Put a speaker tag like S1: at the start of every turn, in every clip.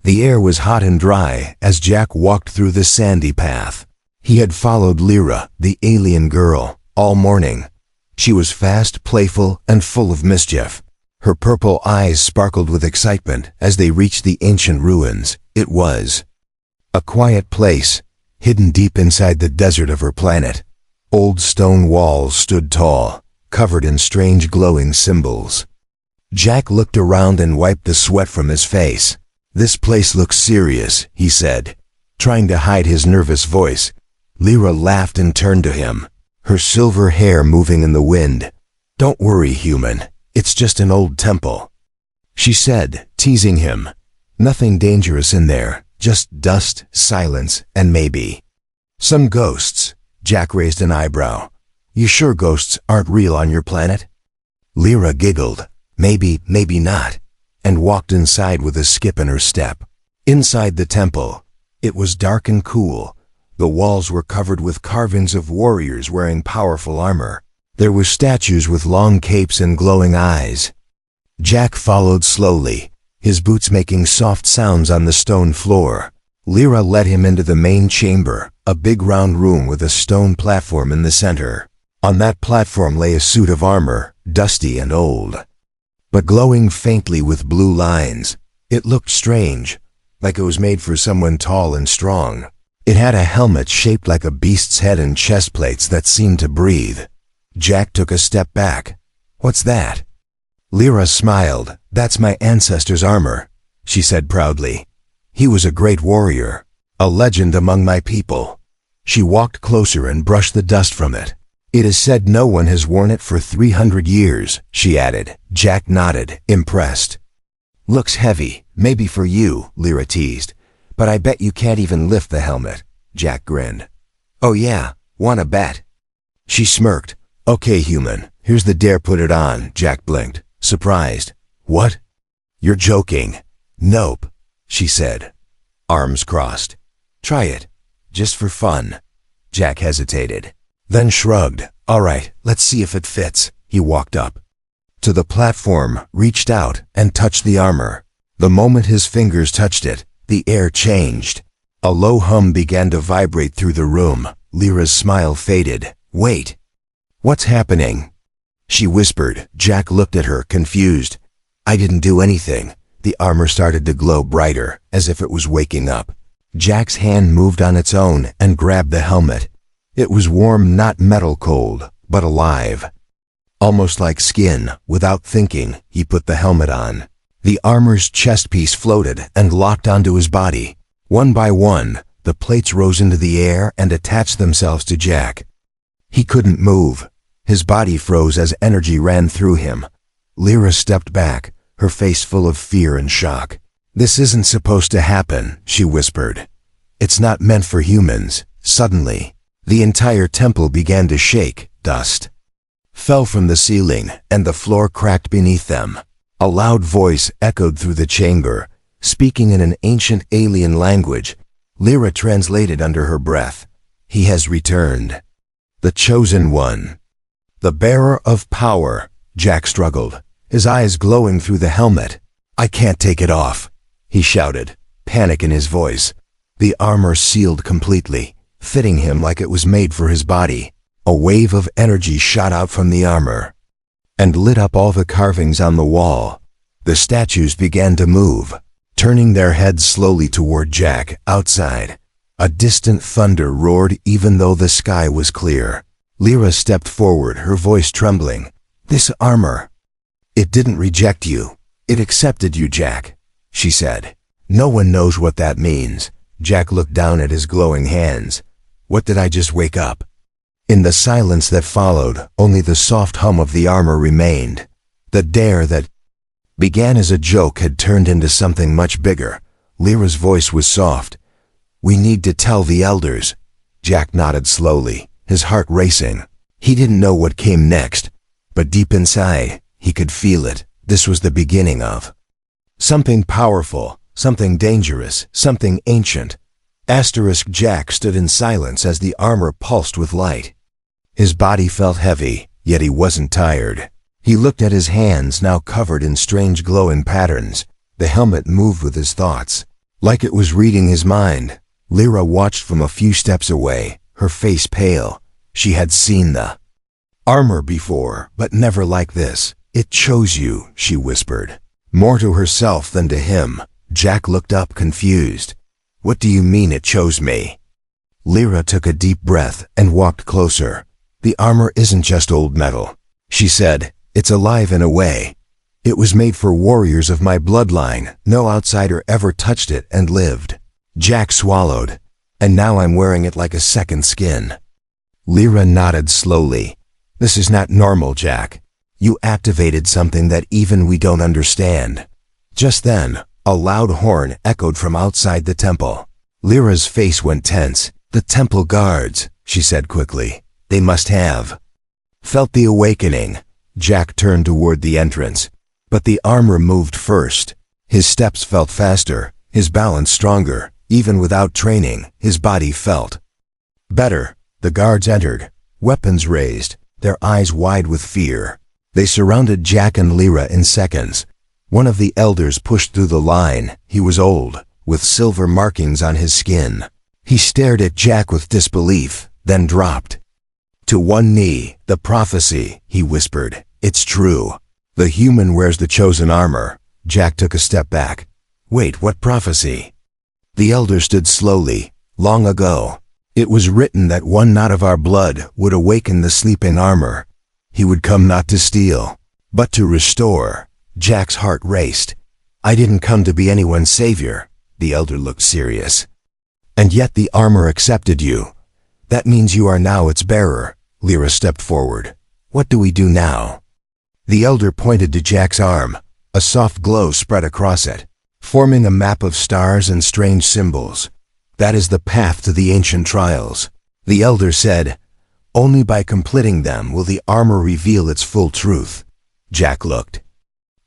S1: The air was hot and dry as Jack walked through the sandy path. He had followed Lyra, the alien girl, all morning. She was fast, playful, and full of mischief. Her purple eyes sparkled with excitement as they reached the ancient ruins. It was a quiet place, hidden deep inside the desert of her planet. Old stone walls stood tall, covered in strange glowing symbols. Jack looked around and wiped the sweat from his face. "This place looks serious," he said, trying to hide his nervous voice. Lyra laughed and turned to him, her silver hair moving in the wind. "Don't worry, human. It's just an old temple," she said, teasing him. "Nothing dangerous in there, just dust, silence, and maybe some ghosts." Jack raised an eyebrow. "You sure ghosts aren't real on your planet?" Lyra giggled. "Maybe, maybe not," and walked inside with a skip in her step. Inside the temple, it was dark and cool. The walls were covered with carvings of warriors wearing powerful armor. There were statues with long capes and glowing eyes. Jack followed slowly, his boots making soft sounds on the stone floor. Lyra led him into the main chamber, a big round room with a stone platform in the center. On that platform lay a suit of armor, dusty and old, but glowing faintly with blue lines. It looked strange, like it was made for someone tall and strong. It had a helmet shaped like a beast's head and chest plates that seemed to breathe. Jack took a step back. "What's that?" Lyra smiled. "That's my ancestor's armor," she said proudly. "He was a great warrior, a legend among my people." She walked closer and brushed the dust from it. "It is said no one has worn it for 300 years, she added. Jack nodded, impressed. "Looks heavy, maybe for you," Lyra teased. "But I bet you can't even lift the helmet." Jack grinned. "Oh yeah, wanna bet?" She smirked. "Okay, human, here's the dare, put it on." Jack blinked, surprised. "What? You're joking." "Nope," she said, arms crossed. "Try it, just for fun." Jack hesitated, then shrugged. "All right, let's see if it fits." He walked up to the platform, reached out, and touched the armor. The moment his fingers touched it, the air changed. A low hum began to vibrate through the room. Lyra's smile faded. "Wait. What's happening?" she whispered. Jack looked at her, confused. "I didn't do anything." The armor started to glow brighter, as if it was waking up. Jack's hand moved on its own and grabbed the helmet. It was warm, not metal cold, but alive. Almost like skin. Without thinking, he put the helmet on. The armor's chest piece floated and locked onto his body. One by one, the plates rose into the air and attached themselves to Jack. He couldn't move. His body froze as energy ran through him. Lyra stepped back, her face full of fear and shock. "This isn't supposed to happen," she whispered. "It's not meant for humans." Suddenly, the entire temple began to shake. Dust fell from the ceiling, and the floor cracked beneath them. A loud voice echoed through the chamber, speaking in an ancient alien language. Lyra translated under her breath. "He has returned. The chosen one. The bearer of power." Jack struggled, his eyes glowing through the helmet. "I can't take it off," he shouted, panic in his voice. The armor sealed completely, fitting him like it was made for his body. A wave of energy shot out from the armor and lit up all the carvings on the wall. The statues began to move, turning their heads slowly toward Jack. Outside, a distant thunder roared even though the sky was clear. Lyra stepped forward, her voice trembling. "This armor, it didn't reject you. It accepted you, Jack," she said. "No one knows what that means." Jack looked down at his glowing hands. "What, did I just wake up?" In the silence that followed, only the soft hum of the armor remained. The dare that began as a joke had turned into something much bigger. Lyra's voice was soft. "We need to tell the elders." Jack nodded slowly, his heart racing. He didn't know what came next, but deep inside, he could feel it. This was the beginning of something powerful, something dangerous, something ancient. Jack stood in silence as the armor pulsed with light. His body felt heavy, yet he wasn't tired. He looked at his hands, now covered in strange glowing patterns. The helmet moved with his thoughts. Like it was reading his mind. Lyra watched from a few steps away, her face pale. She had seen the armor before, but never like this. It chose you, she whispered. More to herself than to him. Jack looked up confused. What do you mean it chose me? Lyra took a deep breath and walked closer. The armor isn't just old metal, she said. It's alive in a way. It was made for warriors of my bloodline. No outsider ever touched it and lived. Jack swallowed. And now I'm wearing it like a second skin. Lyra nodded slowly. This is not normal, Jack. You activated something that even we don't understand. Just then, a loud horn echoed from outside the temple. Lyra's face went tense. The temple guards, she said quickly. They must have felt the awakening. Jack turned toward the entrance. But the armor moved first. His steps felt faster, his balance stronger. Even without training, his body felt better. The guards entered, weapons raised, their eyes wide with fear. They surrounded Jack and Lyra in seconds. One of the elders pushed through the line. He was old, with silver markings on his skin. He stared at Jack with disbelief, then dropped to one knee. The prophecy, he whispered. It's true. The human wears the chosen armor. Jack took a step back. Wait, what prophecy? The elder stood slowly. Long ago, it was written that one knot of our blood would awaken the sleeping armor. He would come not to steal, but to restore. Jack's heart raced. I didn't come to be anyone's savior. The elder looked serious. And yet the armor accepted you. That means you are now its bearer. Lyra stepped forward. What do we do now? The elder pointed to Jack's arm. A soft glow spread across it, forming a map of stars and strange symbols. That is the path to the ancient trials. The elder said, only by completing them will the armor reveal its full truth. Jack looked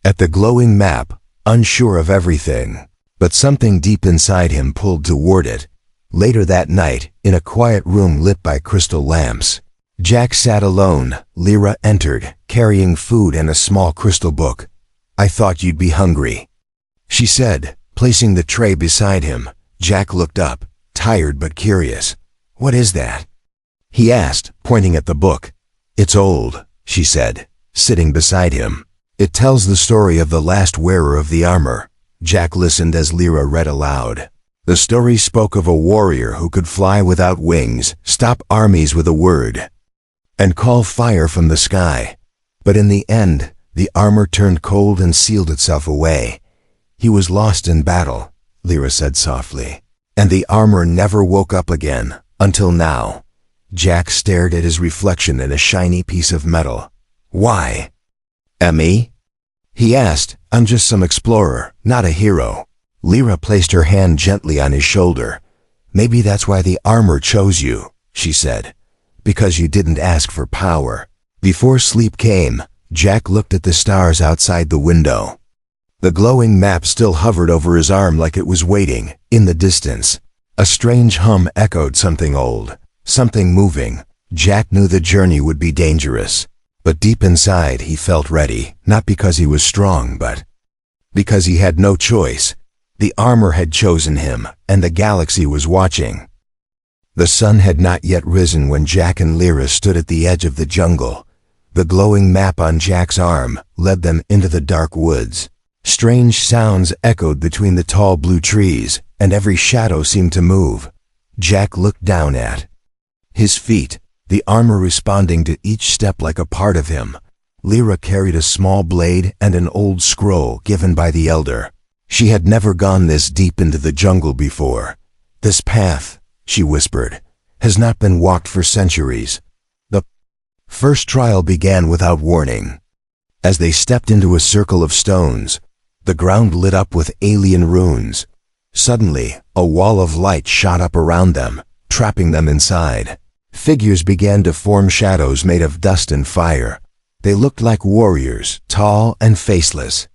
S1: at the glowing map, unsure of everything, but something deep inside him pulled toward it. Later that night, in a quiet room lit by crystal lamps, Jack sat alone. Lyra entered, carrying food and a small crystal book. I thought you'd be hungry, she said, placing the tray beside him. Jack looked up, tired but curious. What is that? He asked, pointing at the book. It's old, she said, sitting beside him. It tells the story of the last wearer of the armor. Jack listened as Lyra read aloud. The story spoke of a warrior who could fly without wings, stop armies with a word, and call fire from the sky. But in the end, the armor turned cold and sealed itself away. He was lost in battle, Lyra said softly, and the armor never woke up again, until now. Jack stared at his reflection in a shiny piece of metal. Why? Me? He asked. I'm just some explorer, not a hero. Lyra placed her hand gently on his shoulder. Maybe that's why the armor chose you, she said. Because you didn't ask for power. Before sleep came, Jack looked at the stars outside the window. The glowing map still hovered over his arm like it was waiting. In the distance, a strange hum echoed something old, something moving. Jack knew the journey would be dangerous, but deep inside he felt ready, not because he was strong, but because he had no choice. The armor had chosen him, and the galaxy was watching. The sun had not yet risen when Jack and Lyra stood at the edge of the jungle. The glowing map on Jack's arm led them into the dark woods. Strange sounds echoed between the tall blue trees, and every shadow seemed to move. Jack looked down at his feet, the armor responding to each step like a part of him. Lyra carried a small blade and an old scroll given by the elder. She had never gone this deep into the jungle before. This path, she whispered, has not been walked for centuries. The first trial began without warning. As they stepped into a circle of stones, the ground lit up with alien runes. Suddenly, a wall of light shot up around them, trapping them inside. Figures began to form, shadows made of dust and fire. They looked like warriors, tall and faceless,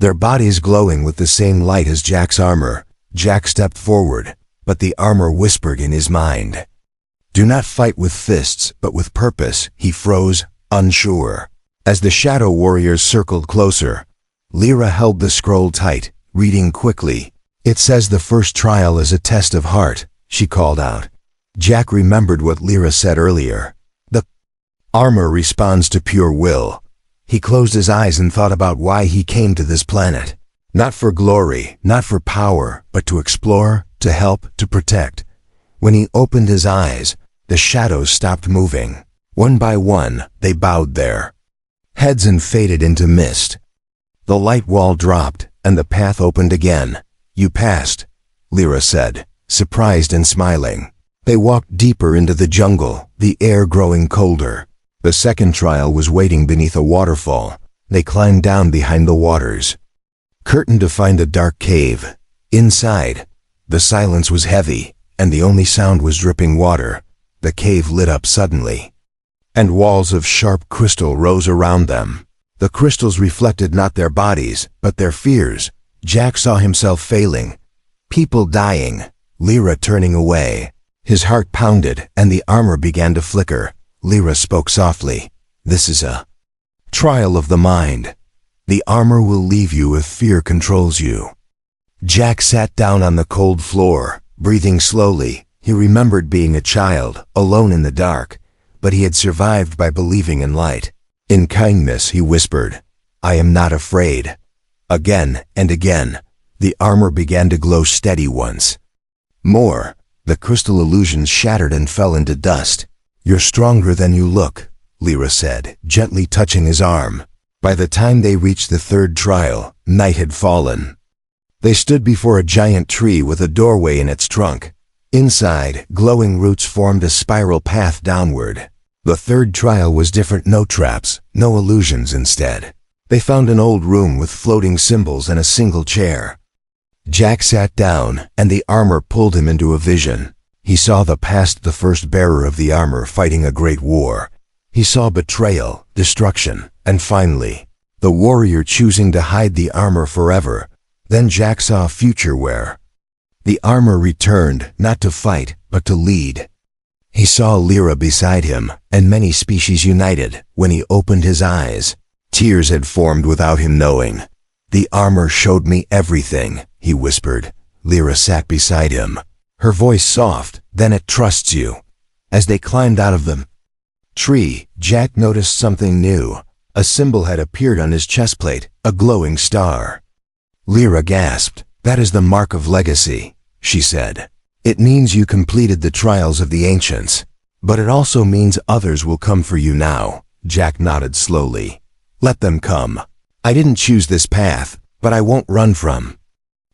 S1: their bodies glowing with the same light as Jack's armor. Jack stepped forward, but the armor whispered in his mind. Do not fight with fists, but with purpose. He froze, unsure. As the shadow warriors circled closer, Lyra held the scroll tight, reading quickly. It says the first trial is a test of heart, she called out. Jack remembered what Lyra said earlier. The armor responds to pure will. He closed his eyes and thought about why he came to this planet. Not for glory, not for power, but to explore, to help, to protect. When he opened his eyes, the shadows stopped moving. One by one, they bowed their heads and faded into mist. The light wall dropped, and the path opened again. You passed, Lyra said, surprised and smiling. They walked deeper into the jungle, the air growing colder. The second trial was waiting beneath a waterfall. They climbed down behind the waters, curtained to find a dark cave. Inside, the silence was heavy, and the only sound was dripping water. The cave lit up suddenly, and walls of sharp crystal rose around them. The crystals reflected not their bodies, but their fears. Jack saw himself failing, people dying, Lyra turning away. His heart pounded, and the armor began to flicker. Lyra spoke softly. This is a trial of the mind. The armor will leave you if fear controls you. Jack sat down on the cold floor, breathing slowly. He remembered being a child, alone in the dark, but he had survived by believing in light. In kindness, he whispered, I am not afraid. Again and again, the armor began to glow steady once more. The crystal illusions shattered and fell into dust. You're stronger than you look, Lyra said, gently touching his arm. By the time they reached the third trial, night had fallen. They stood before a giant tree with a doorway in its trunk. Inside, glowing roots formed a spiral path downward. The third trial was different. No traps, no illusions instead. They found an old room with floating symbols and a single chair. Jack sat down, and the armor pulled him into a vision. He saw the past, the first bearer of the armor fighting a great war. He saw betrayal, destruction, and finally, the warrior choosing to hide the armor forever. Then Jack saw a future where the armor returned, not to fight, but to lead. He saw Lyra beside him, and many species united. When he opened his eyes, tears had formed without him knowing. The armor showed me everything, he whispered. Lyra sat beside him, her voice soft. Then it trusts you. As they climbed out of the tree, Jack noticed something new. A symbol had appeared on his chestplate, a glowing star. Lyra gasped. That is the mark of legacy, she said. It means you completed the trials of the ancients, but it also means others will come for you now. Jack nodded slowly. Let them come. I didn't choose this path, but I won't run from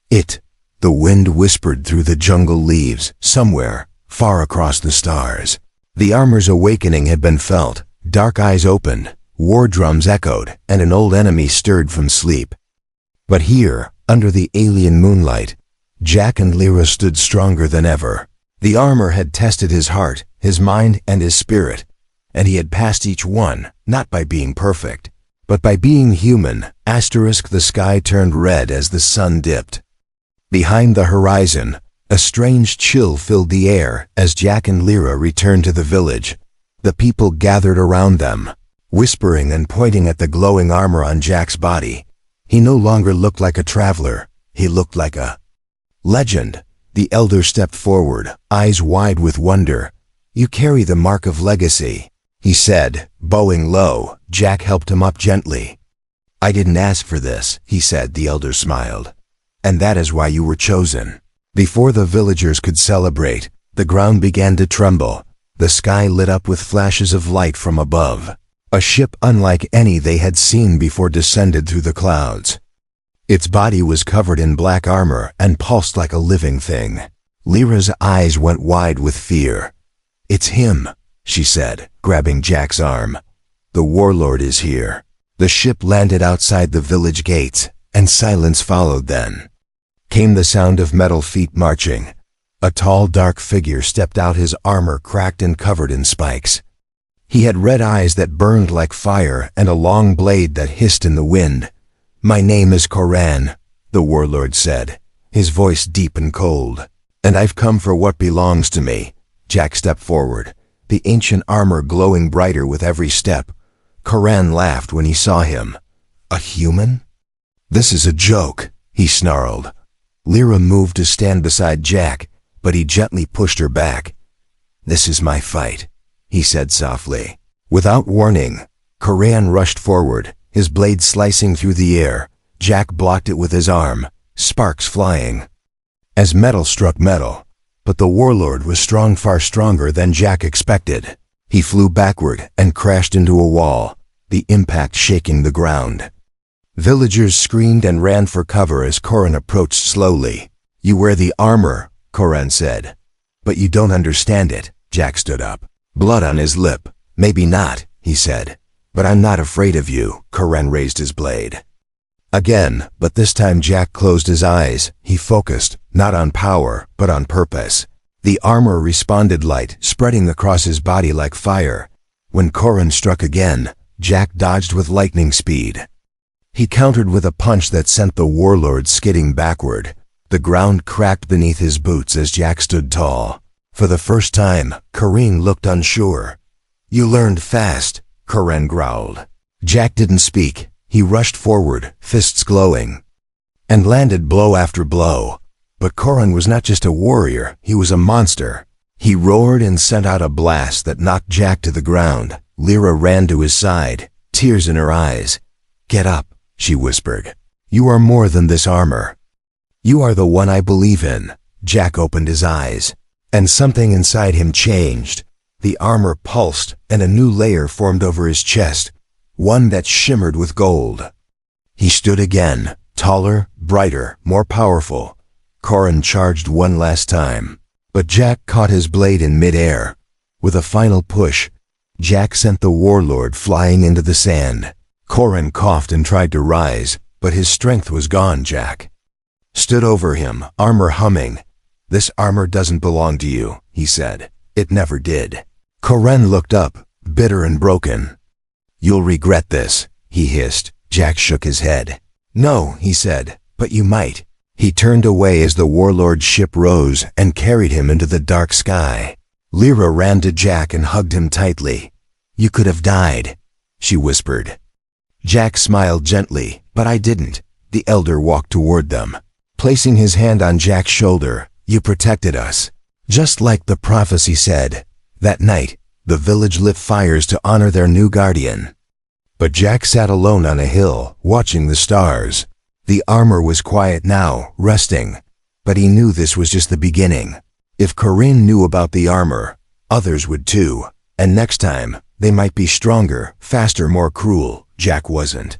S1: it. The wind whispered through the jungle leaves, somewhere, far across the stars. The armor's awakening had been felt. Dark eyes opened, war drums echoed, and an old enemy stirred from sleep. But here, under the alien moonlight, Jack and Lyra stood stronger than ever. The armor had tested his heart, his mind, and his spirit, and he had passed each one, not by being perfect, but by being human. The sky turned red as the sun dipped. Behind the horizon, a strange chill filled the air as Jack and Lyra returned to the village. The people gathered around them, whispering and pointing at the glowing armor on Jack's body. He no longer looked like a traveler. He looked like a legend. The elder stepped forward, eyes wide with wonder. You carry the mark of legacy, he said, bowing low. Jack helped him up gently. I didn't ask for this, he said. The elder smiled. And that is why you were chosen. Before the villagers could celebrate, the ground began to tremble. The sky lit up with flashes of light from above. A ship unlike any they had seen before descended through the clouds. Its body was covered in black armor and pulsed like a living thing. Lyra's eyes went wide with fear. It's him, she said, grabbing Jack's arm. The warlord is here. The ship landed outside the village gates, and silence followed. Then came the sound of metal feet marching. A tall, dark figure stepped out, his armor cracked and covered in spikes. He had red eyes that burned like fire and a long blade that hissed in the wind. My name is Koran, the warlord said, his voice deep and cold. And I've come for what belongs to me. Jack stepped forward, the ancient armor glowing brighter with every step. Koran laughed when he saw him. A human? This is a joke, he snarled. Lyra moved to stand beside Jack, but he gently pushed her back. "This is my fight," he said softly. Without warning, Koran rushed forward, his blade slicing through the air. Jack blocked it with his arm, sparks flying. As metal struck metal, but the warlord was strong, far stronger than Jack expected. He flew backward and crashed into a wall, the impact shaking the ground. Villagers screamed and ran for cover as Koran approached slowly. "You wear the armor," Koran said. "But you don't understand it." Jack stood up, blood on his lip. "Maybe not," he said. "But I'm not afraid of you." Koran raised his blade again, but this time Jack closed his eyes. He focused, not on power, but on purpose. The armor responded, light spreading across his body like fire. When Koran struck again, Jack dodged with lightning speed. He countered with a punch that sent the warlord skidding backward. The ground cracked beneath his boots as Jack stood tall. For the first time, Koran looked unsure. "You learned fast," Koran growled. Jack didn't speak. He rushed forward, fists glowing, and landed blow after blow. But Koran was not just a warrior, he was a monster. He roared and sent out a blast that knocked Jack to the ground. Lyra ran to his side, tears in her eyes. "Get up," she whispered. "You are more than this armor. You are the one I believe in." Jack opened his eyes, and something inside him changed. The armor pulsed, and a new layer formed over his chest, one that shimmered with gold. He stood again, taller, brighter, more powerful. Koran charged one last time, but Jack caught his blade in midair. With a final push, Jack sent the warlord flying into the sand. Koran coughed and tried to rise, but his strength was gone. Jack stood over him, armor humming. "This armor doesn't belong to you," he said. "It never did." Koran looked up, bitter and broken. "You'll regret this," he hissed. Jack shook his head. "No," he said, "but you might." He turned away as the warlord's ship rose and carried him into the dark sky. Lyra ran to Jack and hugged him tightly. "You could have died," she whispered. Jack smiled gently, "But I didn't." The elder walked toward them, placing his hand on Jack's shoulder. "You protected us, just like the prophecy said." That night, the village lit fires to honor their new guardian. But Jack sat alone on a hill, watching the stars. The armor was quiet now, resting. But he knew this was just the beginning. If Koran knew about the armor, others would too. And next time, they might be stronger, faster, more cruel. Jack wasn't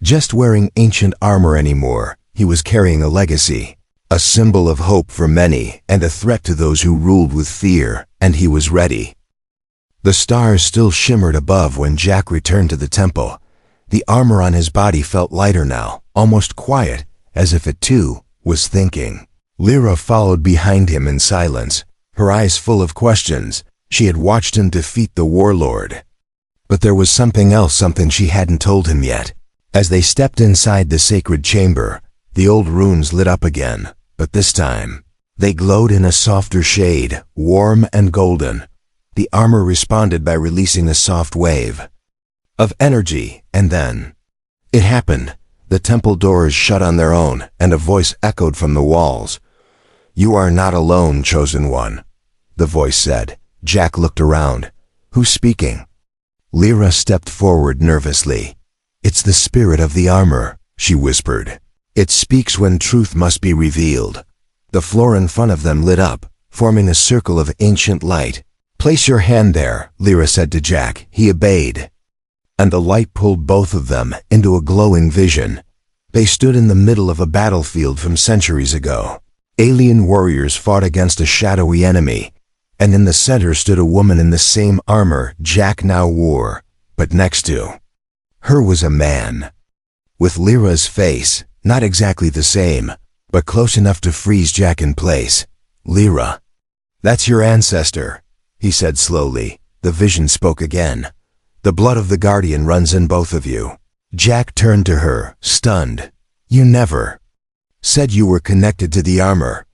S1: just wearing ancient armor anymore. He was carrying a legacy, a symbol of hope for many and a threat to those who ruled with fear, and he was ready. The stars still shimmered above when Jack returned to the temple. The armor on his body felt lighter now, almost quiet, as if it too was thinking. Lyra followed behind him in silence, her eyes full of questions. She had watched him defeat the warlord. But there was something else, something she hadn't told him yet. As they stepped inside the sacred chamber, the old runes lit up again, but this time, they glowed in a softer shade, warm and golden. The armor responded by releasing a soft wave of energy, and then it happened. The temple doors shut on their own, and a voice echoed from the walls. "You are not alone, chosen one," the voice said. Jack looked around. "Who's speaking?" Lyra stepped forward nervously. "It's the spirit of the armor," she whispered. "It speaks when truth must be revealed." The floor in front of them lit up, forming a circle of ancient light. "Place your hand there," Lyra said to Jack. He obeyed, and the light pulled both of them into a glowing vision. They stood in the middle of a battlefield from centuries ago. Alien warriors fought against a shadowy enemy, and in the center stood a woman in the same armor Jack now wore, but next to her was a man. With Lyra's face, not exactly the same, but close enough to freeze Jack in place. "Lyra, that's your ancestor," he said slowly. The vision spoke again. "The blood of the guardian runs in both of you." Jack turned to her, stunned. "You never said you were connected to the armor."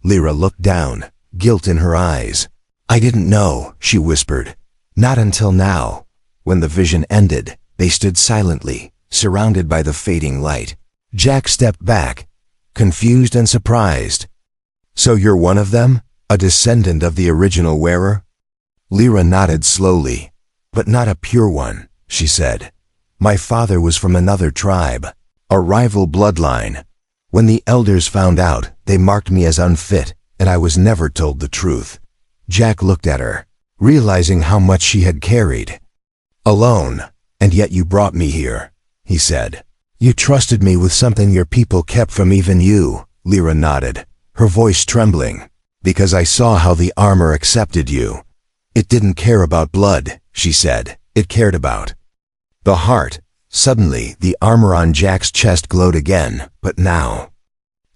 S1: Lyra looked down, guilt in her eyes. "I didn't know," she whispered. "Not until now." When the vision ended, they stood silently, surrounded by the fading light. Jack stepped back, confused and surprised. So you're one of them? A descendant of the original wearer? Lyra nodded slowly. But not a pure one, she said. My father was from another tribe, a rival bloodline. When the elders found out, they marked me as unfit, and I was never told the truth. Jack looked at her, realizing how much she had carried. Alone, and yet you brought me here, he said. You trusted me with something your people kept from even you, Lyra nodded, her voice trembling. Because I saw how the armor accepted you. It didn't care about blood, she said. It cared about the heart. Suddenly, the armor on Jack's chest glowed again, but now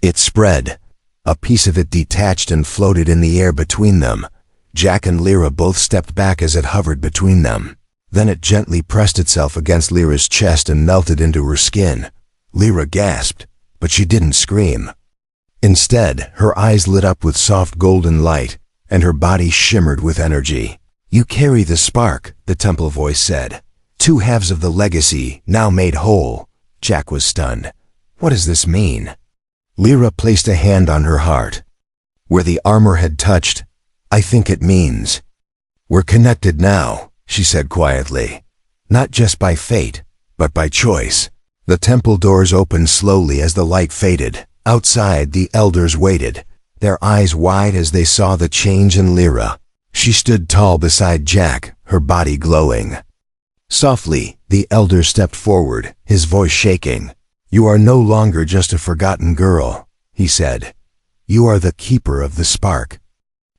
S1: it spread. A piece of it detached and floated in the air between them. Jack and Lyra both stepped back as it hovered between them. Then it gently pressed itself against Lyra's chest and melted into her skin. Lyra gasped, but she didn't scream. Instead, her eyes lit up with soft golden light, and her body shimmered with energy. You carry the spark, the temple voice said. 2 halves of the legacy, now made whole. Jack was stunned. What does this mean? Lyra placed a hand on her heart. Where the armor had touched, I think it means we're connected now, she said quietly. Not just by fate, but by choice. The temple doors opened slowly as the light faded. Outside, the elders waited, their eyes wide as they saw the change in Lyra. She stood tall beside Jack, her body glowing. Softly, the elder stepped forward, his voice shaking. You are no longer just a forgotten girl, he said. You are the keeper of the spark.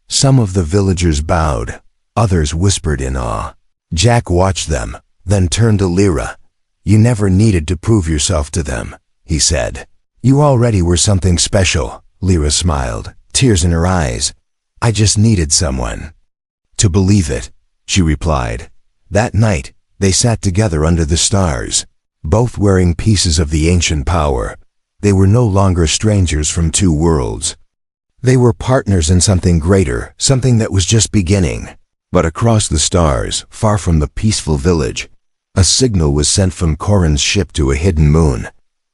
S1: Some of the villagers bowed, others whispered in awe. Jack watched them, then turned to Lyra. You never needed to prove yourself to them, he said. You already were something special, Lyra smiled, tears in her eyes. I just needed someone to believe it, she replied. That night, they sat together under the stars, both wearing pieces of the ancient power. They were no longer strangers from 2 worlds. They were partners in something greater, something that was just beginning. But across the stars, far from the peaceful village, a signal was sent from Corrin's ship to a hidden moon.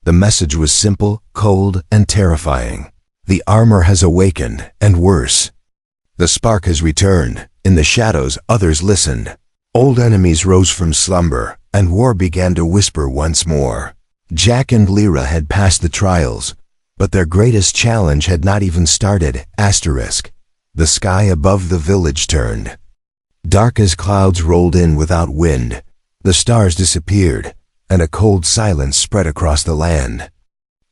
S1: The message was simple, cold, and terrifying. The armor has awakened, and worse. The spark has returned. In the shadows, others listened. Old enemies rose from slumber, and war began to whisper once more. Jack and Lyra had passed the trials, but their greatest challenge had not even started. The sky above the village turned dark as clouds rolled in without wind. The stars disappeared, and a cold silence spread across the land.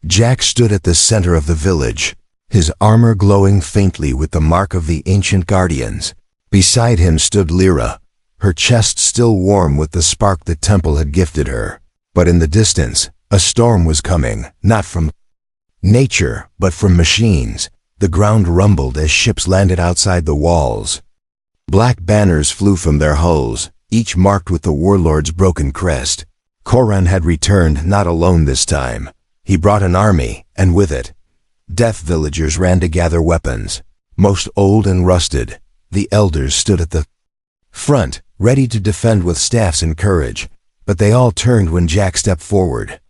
S1: Jack stood at the center of the village, his armor glowing faintly with the mark of the ancient guardians. Beside him stood Lyra, her chest still warm with the spark the temple had gifted her. But in the distance, a storm was coming, not from nature, but from machines. The ground rumbled as ships landed outside the walls. Black banners flew from their hulls, each marked with the warlord's broken crest. Corrin had returned, not alone this time. He brought an army, and with it, death villagers ran to gather weapons, most old and rusted. The elders stood at the front, ready to defend with staffs and courage, but they all turned when Jack stepped forward.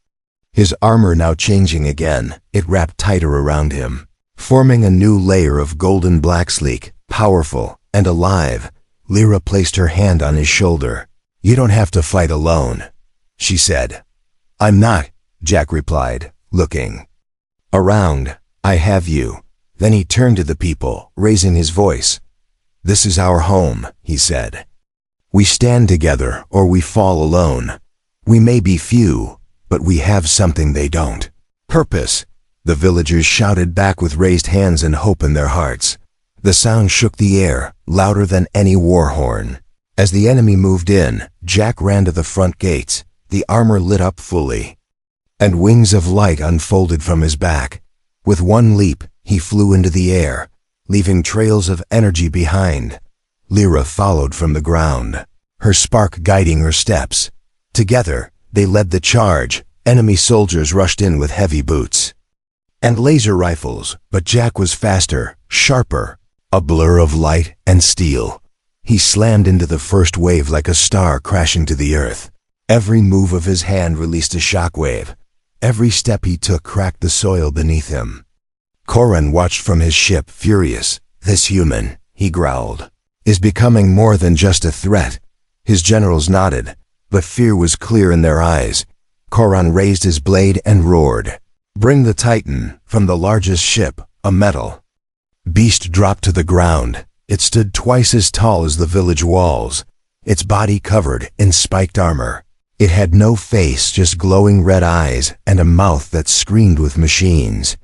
S1: His armor now changing again, it wrapped tighter around him, forming a new layer of golden black, sleek, powerful, and alive. Lyra placed her hand on his shoulder. You don't have to fight alone, she said. I'm not, Jack replied, looking around. I have you. Then he turned to the people, raising his voice. This is our home, he said. We stand together or we fall alone. We may be few, but we have something they don't. Purpose, the villagers shouted back with raised hands and hope in their hearts. The sound shook the air, louder than any war horn. As the enemy moved in, Jack ran to the front gates. The armor lit up fully, and wings of light unfolded from his back. With one leap, he flew into the air, leaving trails of energy behind. Lyra followed from the ground, her spark guiding her steps. Together, they led the charge. Enemy soldiers rushed in with heavy boots and laser rifles, but Jack was faster, sharper, a blur of light and steel. He slammed into the first wave like a star crashing to the earth. Every move of his hand released a shockwave. Every step he took cracked the soil beneath him. Corran watched from his ship, furious. "This human," he growled, "is becoming more than just a threat." His generals nodded, but fear was clear in their eyes. Corran raised his blade and roared, "Bring the Titan!" From the largest ship, a metal beast dropped to the ground. It stood twice as tall as the village walls, its body covered in spiked armor. It had no face, just glowing red eyes and a mouth that screamed with machines.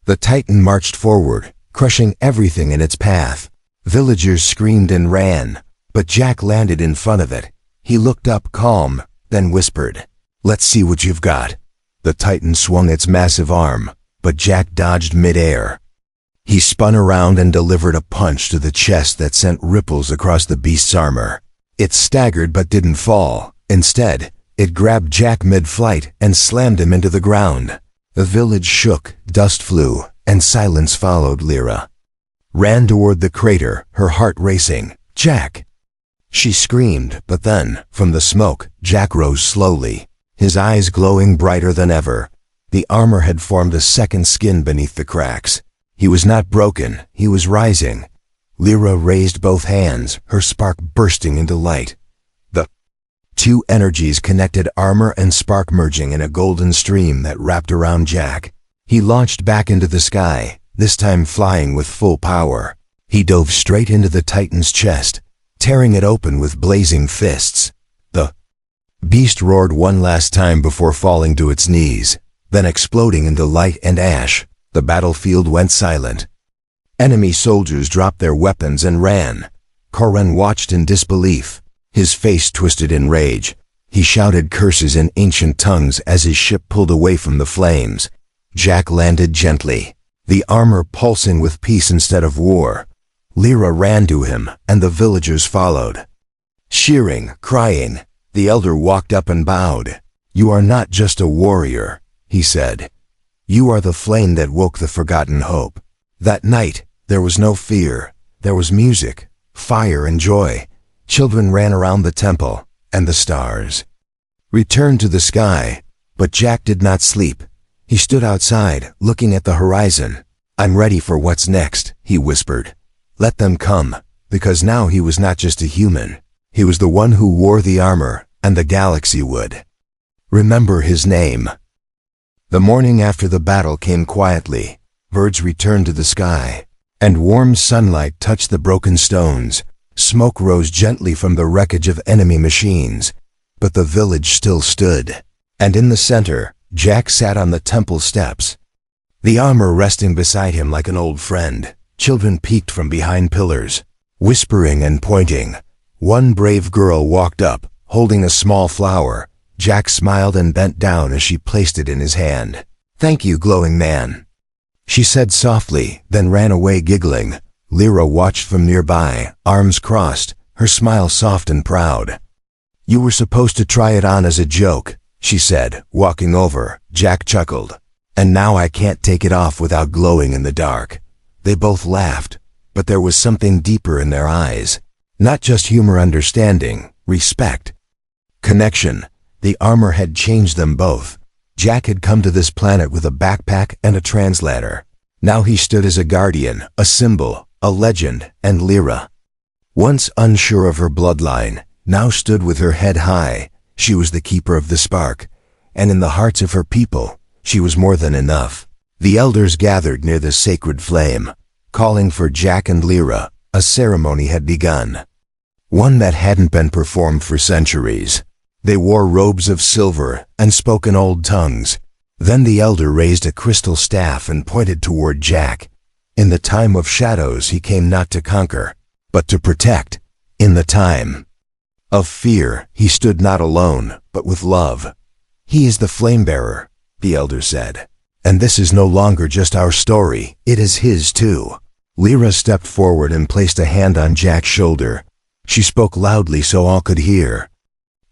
S1: The Titan marched forward, crushing everything in its path. Villagers screamed and ran, but Jack landed in front of it. He looked up calm, then whispered, "Let's see what you've got." The Titan swung its massive arm, but Jack dodged midair. He spun around and delivered a punch to the chest that sent ripples across the beast's armor. It staggered but didn't fall. Instead, it grabbed Jack mid-flight and slammed him into the ground. The village shook, dust flew, and silence followed. Lyra ran toward the crater, her heart racing. "Jack!" She screamed, but then, from the smoke, Jack rose slowly, his eyes glowing brighter than ever. The armor had formed a second skin beneath the cracks. He was not broken, he was rising. Lyra raised both hands, her spark bursting into light. The two energies connected, armor and spark merging in a golden stream that wrapped around Jack. He launched back into the sky, this time flying with full power. He dove straight into the Titan's chest, tearing it open with blazing fists. The beast roared one last time before falling to its knees, then exploding into light and ash. The battlefield went silent. Enemy soldiers dropped their weapons and ran. Corran watched in disbelief, his face twisted in rage. He shouted curses in ancient tongues as his ship pulled away from the flames. Jack landed gently, the armor pulsing with peace instead of war. Lyra ran to him, and the villagers followed. Cheering, crying, the elder walked up and bowed. "You are not just a warrior," he said. "You are the flame that woke the forgotten hope." That night, there was no fear. There was music, fire, and joy. Children ran around the temple, and the stars returned to the sky. But Jack did not sleep. He stood outside, looking at the horizon. "I'm ready for what's next," he whispered. "Let them come," because now he was not just a human. He was the one who wore the armor, and the galaxy would remember his name. The morning after the battle came quietly. Birds returned to the sky, and warm sunlight touched the broken stones. Smoke rose gently from the wreckage of enemy machines, but the village still stood. And in the center, Jack sat on the temple steps, the armor resting beside him like an old friend. Children peeked from behind pillars, whispering and pointing. One brave girl walked up, holding a small flower. Jack smiled and bent down as she placed it in his hand. "Thank you, glowing man," she said softly, then ran away giggling. Lyra watched from nearby, arms crossed, her smile soft and proud. "You were supposed to try it on as a joke," she said, walking over. Jack chuckled. "And now I can't take it off without glowing in the dark." They both laughed, but there was something deeper in their eyes. Not just humor, understanding, respect, connection. The armor had changed them both. Jack had come to this planet with a backpack and a translator. Now he stood as a guardian, a symbol, a legend, and Lyra, once unsure of her bloodline, now stood with her head high. She was the keeper of the spark, and in the hearts of her people, she was more than enough. The elders gathered near the sacred flame, calling for Jack and Lyra. A ceremony had begun, one that hadn't been performed for centuries. They wore robes of silver and spoke in old tongues. Then the elder raised a crystal staff and pointed toward Jack. In the time of shadows he came not to conquer, but to protect. In the time of fear he stood not alone, but with love. "He is the flame bearer," the elder said. "And this is no longer just our story, it is his too." Lyra stepped forward and placed a hand on Jack's shoulder. She spoke loudly so all could hear.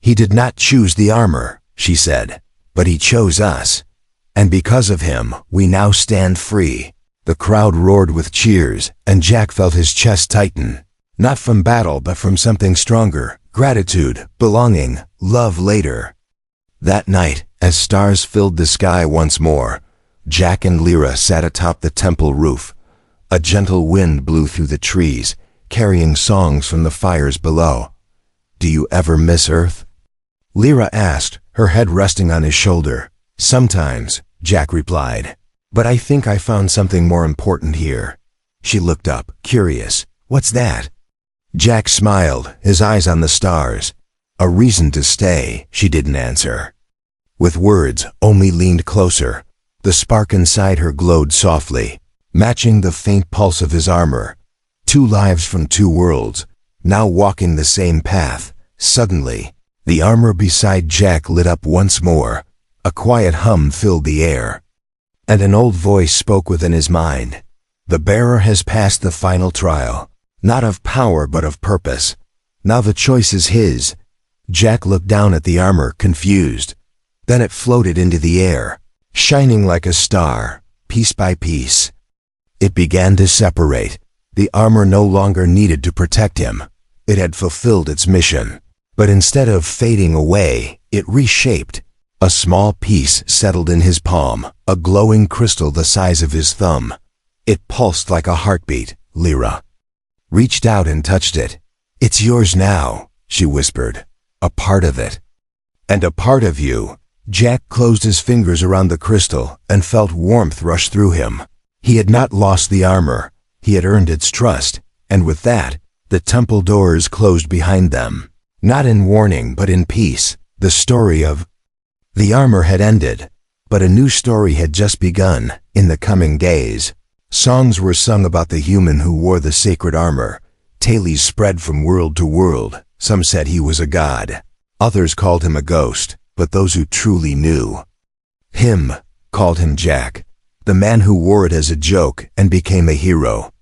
S1: "He did not choose the armor," she said, "but he chose us. And because of him, we now stand free." The crowd roared with cheers, and Jack felt his chest tighten. Not from battle, but from something stronger. Gratitude, belonging, love later. That night, As stars filled the sky once more, Jack and Lyra sat atop the temple roof. A gentle wind blew through the trees, carrying songs from the fires below. "Do you ever miss Earth?" Lyra asked, her head resting on his shoulder. "Sometimes," Jack replied. "But I think I found something more important here." She looked up, curious. "What's that?" Jack smiled, his eyes on the stars. "A reason to stay," she didn't answer. With words, only leaned closer. The spark inside her glowed softly, matching the faint pulse of his armor. Two lives from two worlds, now walking the same path. Suddenly, the armor beside Jack lit up once more. A quiet hum filled the air, and an old voice spoke within his mind. "The bearer has passed the final trial, not of power but of purpose. Now the choice is his." Jack looked down at the armor, confused. Then it floated into the air, shining like a star, piece by piece. It began to separate. The armor no longer needed to protect him. It had fulfilled its mission. But instead of fading away, it reshaped. A small piece settled in his palm, a glowing crystal the size of his thumb. It pulsed like a heartbeat. Lyra reached out and touched it. "It's yours now," she whispered. "A part of it." "And a part of you." Jack closed his fingers around the crystal and felt warmth rush through him. He had not lost the armor. He had earned its trust, and with that, the temple doors closed behind them. Not in warning, but in peace. The story of the armor had ended, but a new story had just begun. In the coming days, songs were sung about the human who wore the sacred armor. Tales spread from world to world. Some said he was a god. Others called him a ghost, but those who truly knew him called him Jack, the man who wore it as a joke and became a hero.